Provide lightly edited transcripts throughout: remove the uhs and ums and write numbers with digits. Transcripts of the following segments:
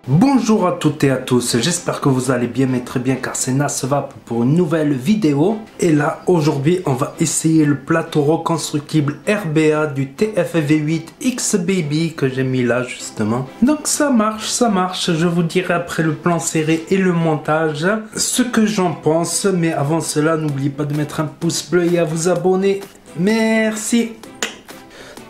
Bonjour à toutes et à tous, j'espère que vous allez bien, mais très bien car c'est Nasvap pour une nouvelle vidéo. Et là, aujourd'hui, on va essayer le plateau reconstructible RBA du TF-V8 X-Baby que j'ai mis là justement. Donc ça marche, je vous dirai après le plan serré et le montage ce que j'en pense. Mais avant cela, n'oubliez pas de mettre un pouce bleu et à vous abonner. Merci.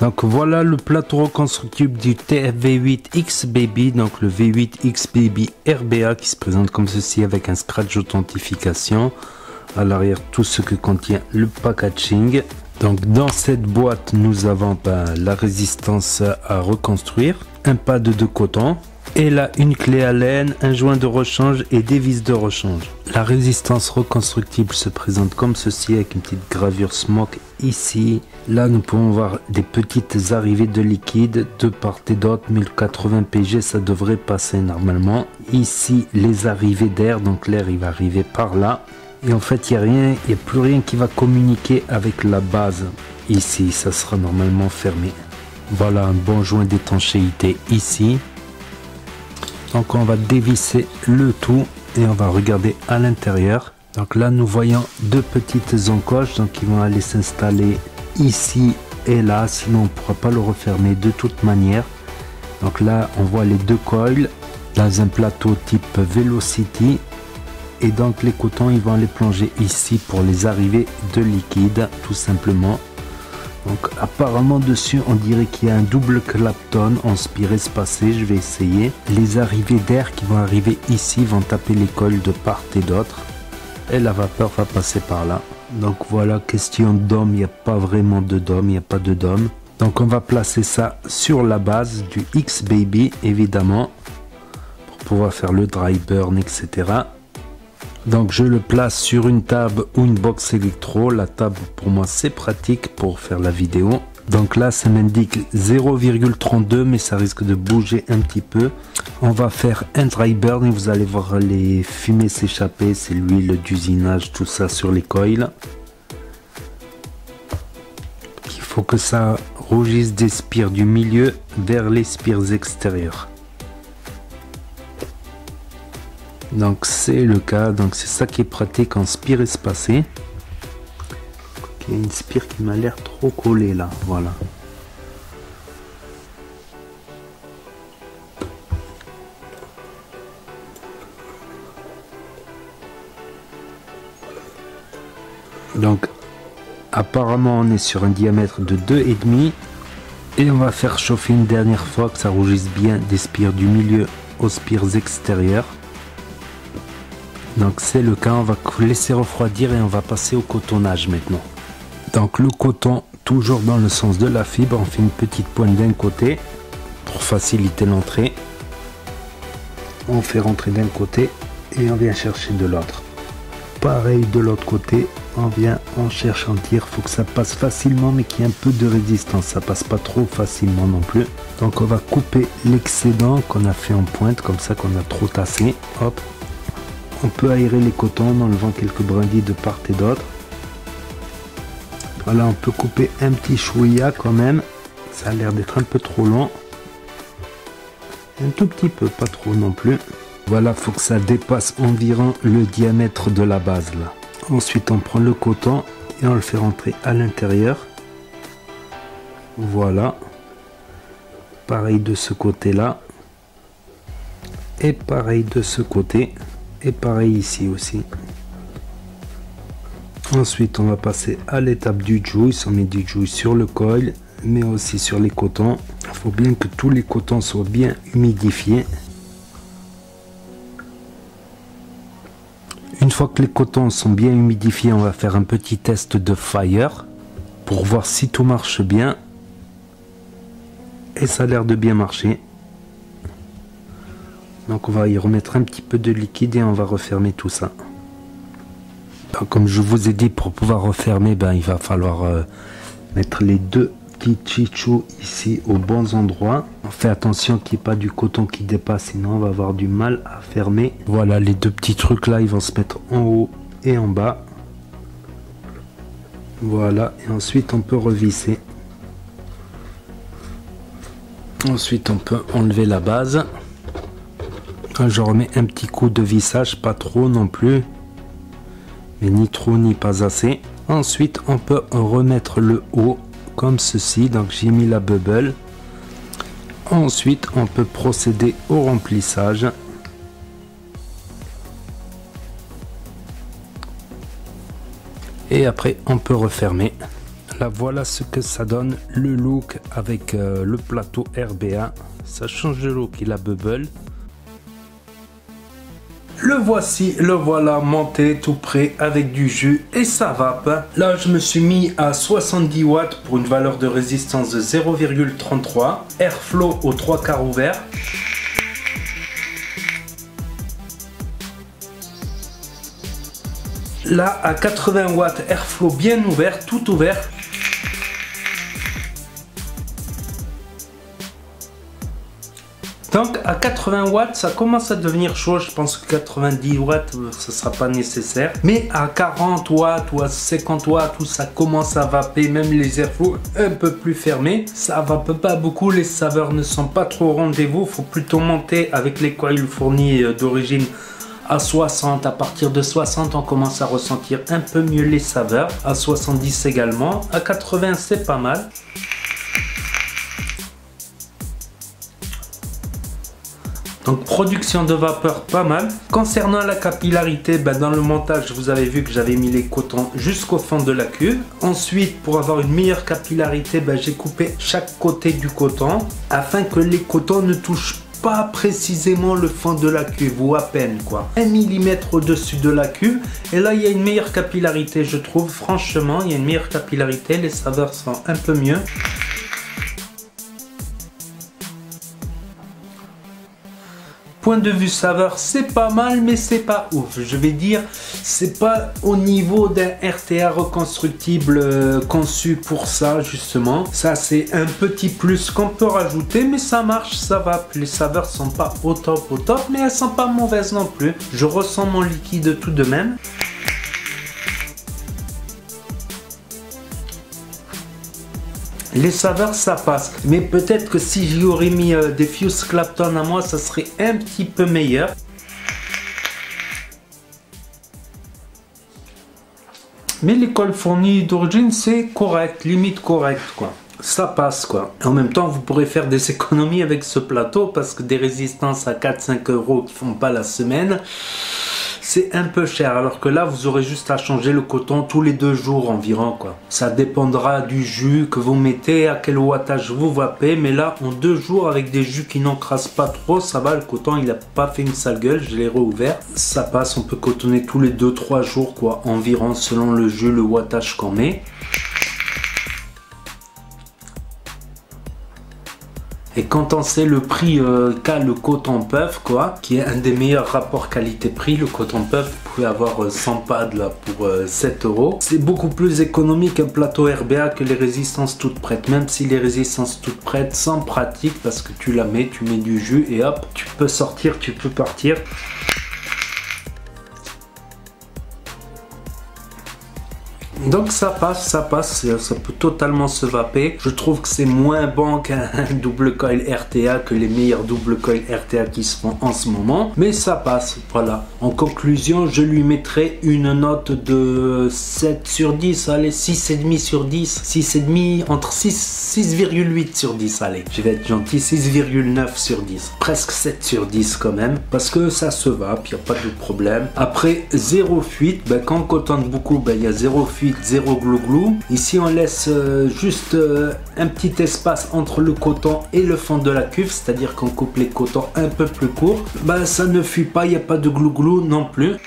Donc voilà le plateau reconstructible du TF-V8 X-Baby, donc le V8 X-Baby RBA qui se présente comme ceci avec un scratch d'authentification. À l'arrière tout ce que contient le packaging. Donc dans cette boîte nous avons la résistance à reconstruire, un pad de coton. Et là, une clé Allen, un joint de rechange et des vis de rechange. La résistance reconstructible se présente comme ceci avec une petite gravure smoke ici. Là, nous pouvons voir des petites arrivées de liquide de part et d'autre. 1080 pg, ça devrait passer normalement. Ici, les arrivées d'air, donc l'air il va arriver par là. Et en fait, il n'y a plus rien qui va communiquer avec la base. Ici, ça sera normalement fermé. Voilà un bon joint d'étanchéité ici. Donc on va dévisser le tout et on va regarder à l'intérieur. Donc là nous voyons deux petites encoches donc qui vont aller s'installer ici et là, sinon on ne pourra pas le refermer de toute manière. Donc là on voit les deux coils dans un plateau type Velocity et donc les cotons ils vont aller plonger ici pour les arrivées de liquide tout simplement. Donc apparemment dessus on dirait qu'il y a un double Clapton en spire espacé, je vais essayer. Les arrivées d'air qui vont arriver ici vont taper les coils de part et d'autre. Et la vapeur va passer par là. Donc voilà, question d'homme, il n'y a pas vraiment de dôme, il n'y a pas de dôme. Donc on va placer ça sur la base du X-Baby évidemment. Pour pouvoir faire le dry burn etc. Donc je le place sur une table ou une box électro. La table pour moi c'est pratique pour faire la vidéo. Donc là ça m'indique 0,32 mais ça risque de bouger un petit peu. On va faire un dry burn et vous allez voir les fumées s'échapper. C'est l'huile d'usinage, tout ça sur les coils. Il faut que ça rougisse des spires du milieu vers les spires extérieures. Donc c'est le cas, donc c'est ça qui est pratique en spire espacé. Il y a une spire qui m'a l'air trop collée là, voilà. Donc apparemment on est sur un diamètre de 2,5 et on va faire chauffer une dernière fois que ça rougisse bien des spires du milieu aux spires extérieures. Donc c'est le cas, on va laisser refroidir et on va passer au cotonnage maintenant. Donc le coton, toujours dans le sens de la fibre, on fait une petite pointe d'un côté pour faciliter l'entrée. On fait rentrer d'un côté et on vient chercher de l'autre. Pareil de l'autre côté, on cherche en tir, il faut que ça passe facilement mais qu'il y ait un peu de résistance, ça passe pas trop facilement non plus. Donc on va couper l'excédent qu'on a fait en pointe, comme ça qu'on a trop tassé, hop. On peut aérer les cotons en enlevant quelques brindilles de part et d'autre. Voilà, on peut couper un petit chouïa quand même. Ça a l'air d'être un peu trop long. Un tout petit peu, pas trop non plus. Voilà, faut que ça dépasse environ le diamètre de la base là. Ensuite, on prend le coton et on le fait rentrer à l'intérieur. Voilà. Pareil de ce côté-là. Et pareil de ce côté. Et pareil ici aussi. Ensuite on va passer à l'étape du juice. On met du juice sur le coil mais aussi sur les cotons. Il faut bien que tous les cotons soient bien humidifiés. Une fois que les cotons sont bien humidifiés, on va faire un petit test de fire pour voir si tout marche bien. Et ça a l'air de bien marcher. Donc on va y remettre un petit peu de liquide et on va refermer tout ça. Donc, comme je vous ai dit, pour pouvoir refermer, il va falloir mettre les deux petits chichous ici aux bons endroits. On fait attention qu'il n'y ait pas du coton qui dépasse, sinon on va avoir du mal à fermer. Voilà, les deux petits trucs là, ils vont se mettre en haut et en bas. Voilà, et ensuite on peut revisser. Ensuite on peut enlever la base. Je remets un petit coup de vissage, pas trop non plus, mais ni trop ni pas assez. Ensuite on peut remettre le haut comme ceci, donc j'ai mis la bubble. Ensuite on peut procéder au remplissage. Et après on peut refermer. Là voilà ce que ça donne, le look avec le plateau RBA. Ça change de look, il a bubble. Le voici, le voilà monté tout prêt avec du jus et sa vape. Là je me suis mis à 70 watts pour une valeur de résistance de 0,33. Airflow aux 3/4 ouvert. Là à 80 watts, airflow bien ouvert, tout ouvert. Donc à 80 watts ça commence à devenir chaud, je pense que 90 watts ce sera pas nécessaire. Mais à 40 watts ou à 50 watts où ça commence à vaper, même les airflows un peu plus fermés, ça vape pas beaucoup, les saveurs ne sont pas trop au rendez-vous, faut plutôt monter avec les coils fournis d'origine à 60, à partir de 60 on commence à ressentir un peu mieux les saveurs, à 70 également, à 80 c'est pas mal. Donc production de vapeur pas mal. Concernant la capillarité, dans le montage vous avez vu que j'avais mis les cotons jusqu'au fond de la cuve. Ensuite pour avoir une meilleure capillarité, j'ai coupé chaque côté du coton afin que les cotons ne touchent pas précisément le fond de la cuve ou à peine quoi. 1 mm au-dessus de la cuve et là il y a une meilleure capillarité je trouve, franchement il y a une meilleure capillarité, les saveurs sont un peu mieux. Point de vue saveur, c'est pas mal, mais c'est pas ouf. Je vais dire, c'est pas au niveau d'un RTA reconstructible conçu pour ça, justement. Ça, c'est un petit plus qu'on peut rajouter, mais ça marche, ça va. Les saveurs sont pas au top, mais elles sont pas mauvaises non plus. Je ressens mon liquide tout de même. Les saveurs ça passe, mais peut-être que si j'y aurais mis des Fuse Clapton à moi ça serait un petit peu meilleur. Mais les coils fournis d'origine c'est correct, limite correct quoi. Ça passe quoi. En même temps vous pourrez faire des économies avec ce plateau parce que des résistances à 4-5 € qui font pas la semaine, c'est un peu cher, alors que là vous aurez juste à changer le coton tous les 2 jours environ quoi. Ça dépendra du jus que vous mettez, à quel wattage vous vapez, mais là en 2 jours avec des jus qui n'encrassent pas trop, ça va, le coton il a pas fait une sale gueule, je l'ai rouvert, ça passe, on peut cotonner tous les 2-3 jours quoi, environ selon le jus, le wattage qu'on met. Et quand on sait le prix qu'a le coton puff quoi, qui est un des meilleurs rapports qualité-prix, le coton puff, vous pouvez avoir 100 pads là pour 7 €. C'est beaucoup plus économique qu'un plateau RBA que les résistances toutes prêtes, même si les résistances toutes prêtes sont pratiques parce que tu la mets, tu mets du jus et hop, tu peux sortir, tu peux partir. Donc ça passe, ça peut totalement se vaper. Je trouve que c'est moins bon qu'un double coil RTA, que les meilleurs double coil RTA qui se font en ce moment. Mais ça passe, voilà. En conclusion, je lui mettrai une note de 7 sur 10, allez, 6,5 sur 10. 6,5, entre 6,8 sur 10, allez. Je vais être gentil, 6,9 sur 10. Presque 7 sur 10 quand même, parce que ça se vape, il n'y a pas de problème. Après, zéro fuite, quand on cotonne beaucoup, il y a zéro fuite, zéro glou-glou. Ici on laisse juste un petit espace entre le coton et le fond de la cuve, c'est à dire qu'on coupe les cotons un peu plus courts, ça ne fuit pas, il n'y a pas de glou-glou non plus.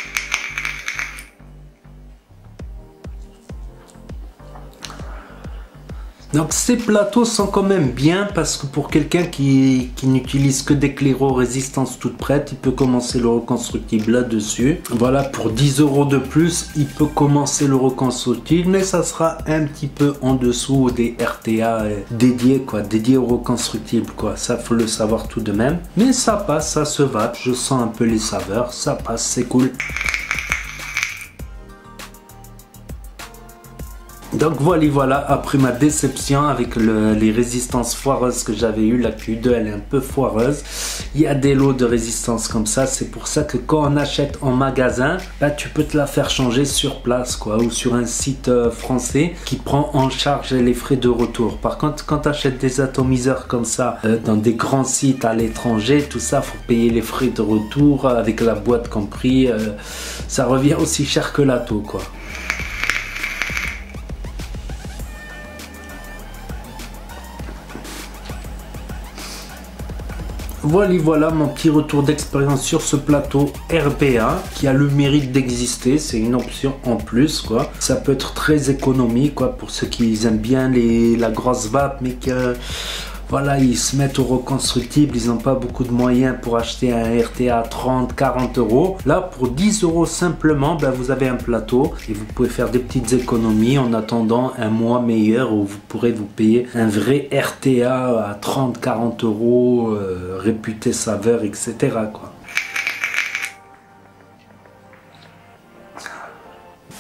Donc ces plateaux sont quand même bien parce que pour quelqu'un qui n'utilise que des claireaux résistance toute prête, il peut commencer le reconstructible là-dessus. Voilà, pour 10 € de plus, il peut commencer le reconstructible, mais ça sera un petit peu en dessous des RTA dédiés quoi, dédiés au reconstructible quoi. Ça faut le savoir tout de même. Mais ça passe, ça se vape, je sens un peu les saveurs, ça passe, c'est cool. Donc voilà, après ma déception avec les résistances foireuses que j'avais eu, la Q2 elle est un peu foireuse. Il y a des lots de résistance comme ça, c'est pour ça que quand on achète en magasin, bah, tu peux te la faire changer sur place quoi, ou sur un site français qui prend en charge les frais de retour. Par contre, quand tu achètes des atomiseurs comme ça dans des grands sites à l'étranger, tout ça, faut payer les frais de retour avec la boîte compris. Ça revient aussi cher que l'atto quoi. Voilà mon petit retour d'expérience sur ce plateau RBA qui a le mérite d'exister, c'est une option en plus quoi. Ça peut être très économique quoi pour ceux qui aiment bien la grosse vape mais que voilà, ils se mettent au reconstructible, ils n'ont pas beaucoup de moyens pour acheter un RTA 30-40 euros. Là, pour 10 euros simplement, ben, vous avez un plateau et vous pouvez faire des petites économies en attendant un mois meilleur où vous pourrez vous payer un vrai RTA à 30-40 euros, réputé saveur, etc. quoi.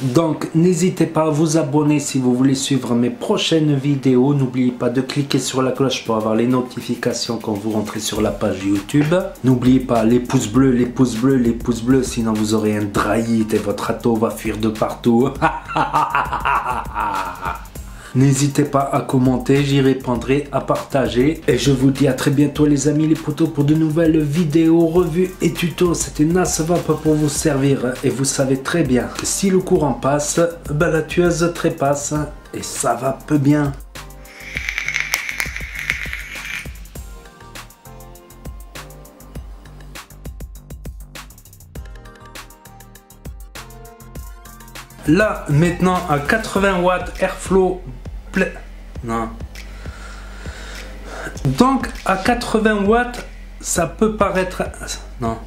Donc n'hésitez pas à vous abonner si vous voulez suivre mes prochaines vidéos. N'oubliez pas de cliquer sur la cloche pour avoir les notifications quand vous rentrez sur la page YouTube. N'oubliez pas les pouces bleus, les pouces bleus, les pouces bleus, sinon vous aurez un dry hit et votre atto va fuir de partout. N'hésitez pas à commenter, j'y répondrai, à partager. Et je vous dis à très bientôt les amis, les potos, pour de nouvelles vidéos, revues et tutos. C'était NasVap pour vous servir. Et vous savez très bien que si le courant passe, ben la tueuse trépasse. Et ça va peu bien. Là, maintenant, à 80 watts, Airflow... Non. Donc, à 80 watts, ça peut paraître... Non.